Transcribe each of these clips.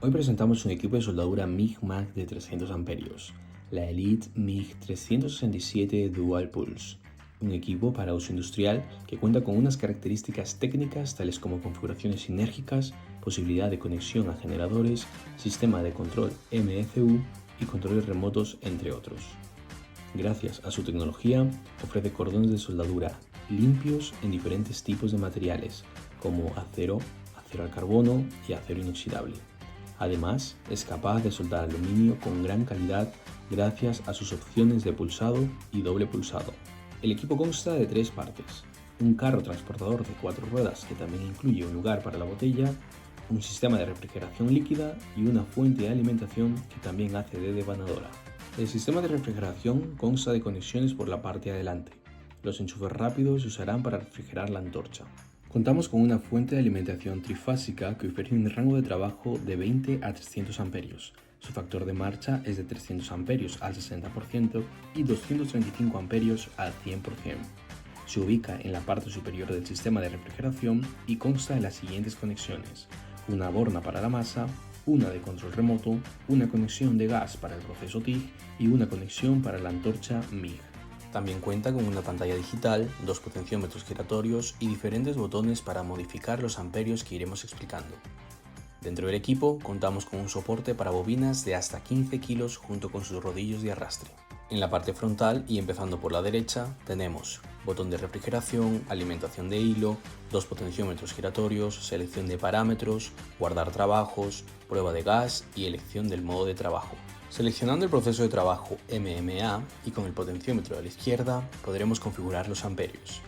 Hoy presentamos un equipo de soldadura MIG-MAG de 300 amperios, la Elite MIG 367 Dual Pulse, un equipo para uso industrial que cuenta con unas características técnicas tales como configuraciones sinérgicas, posibilidad de conexión a generadores, sistema de control MFU y controles remotos, entre otros. Gracias a su tecnología, ofrece cordones de soldadura limpios en diferentes tipos de materiales, como acero, acero al carbono y acero inoxidable. Además, es capaz de soldar aluminio con gran calidad gracias a sus opciones de pulsado y doble pulsado. El equipo consta de 3 partes: un carro transportador de 4 ruedas que también incluye un lugar para la botella, un sistema de refrigeración líquida y una fuente de alimentación que también hace de devanadora. El sistema de refrigeración consta de conexiones por la parte de adelante. Los enchufes rápidos se usarán para refrigerar la antorcha. Contamos con una fuente de alimentación trifásica que ofrece un rango de trabajo de 20 a 300 amperios. Su factor de marcha es de 300 amperios al 60% y 235 amperios al 100%. Se ubica en la parte superior del sistema de refrigeración y consta de las siguientes conexiones: una borna para la masa, una de control remoto, una conexión de gas para el proceso TIG y una conexión para la antorcha MIG. También cuenta con una pantalla digital, 2 potenciómetros giratorios y diferentes botones para modificar los amperios que iremos explicando. Dentro del equipo contamos con un soporte para bobinas de hasta 15 kilos junto con sus rodillos de arrastre. En la parte frontal y empezando por la derecha tenemos botón de refrigeración, alimentación de hilo, 2 potenciómetros giratorios, selección de parámetros, guardar trabajos, prueba de gas y elección del modo de trabajo. Seleccionando el proceso de trabajo MMA y con el potenciómetro de la izquierda podremos configurar los amperios.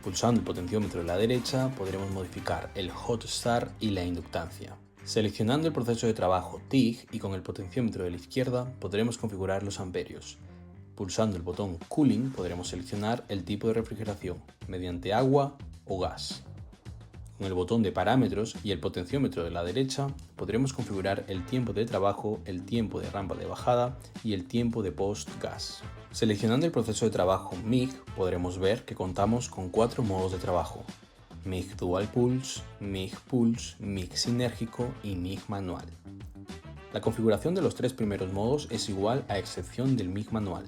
Pulsando el potenciómetro de la derecha podremos modificar el hot start y la inductancia. Seleccionando el proceso de trabajo TIG y con el potenciómetro de la izquierda podremos configurar los amperios. Pulsando el botón Cooling podremos seleccionar el tipo de refrigeración, mediante agua o gas. Con el botón de parámetros y el potenciómetro de la derecha podremos configurar el tiempo de trabajo, el tiempo de rampa de bajada y el tiempo de post-gas. Seleccionando el proceso de trabajo MIG podremos ver que contamos con 4 modos de trabajo: MIG Dual Pulse, MIG Pulse, MIG Sinérgico y MIG Manual. La configuración de los 3 primeros modos es igual a excepción del MIG Manual.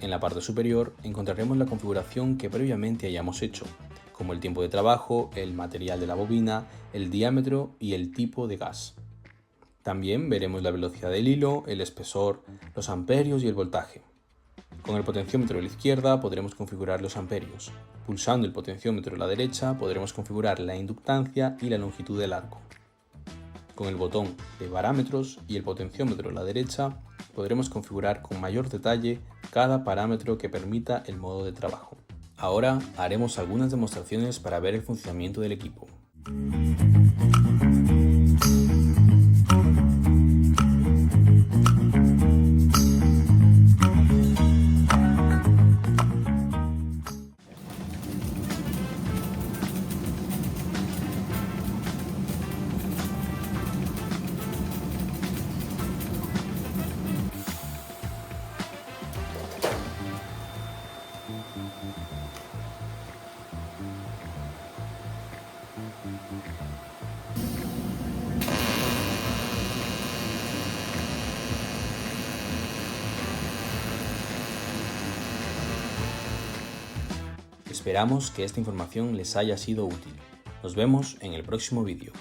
En la parte superior encontraremos la configuración que previamente hayamos hecho, como el tiempo de trabajo, el material de la bobina, el diámetro y el tipo de gas. También veremos la velocidad del hilo, el espesor, los amperios y el voltaje. Con el potenciómetro de la izquierda podremos configurar los amperios. Pulsando el potenciómetro de la derecha podremos configurar la inductancia y la longitud del arco. Con el botón de parámetros y el potenciómetro de la derecha podremos configurar con mayor detalle cada parámetro que permita el modo de trabajo. Ahora haremos algunas demostraciones para ver el funcionamiento del equipo. Esperamos que esta información les haya sido útil. Nos vemos en el próximo vídeo.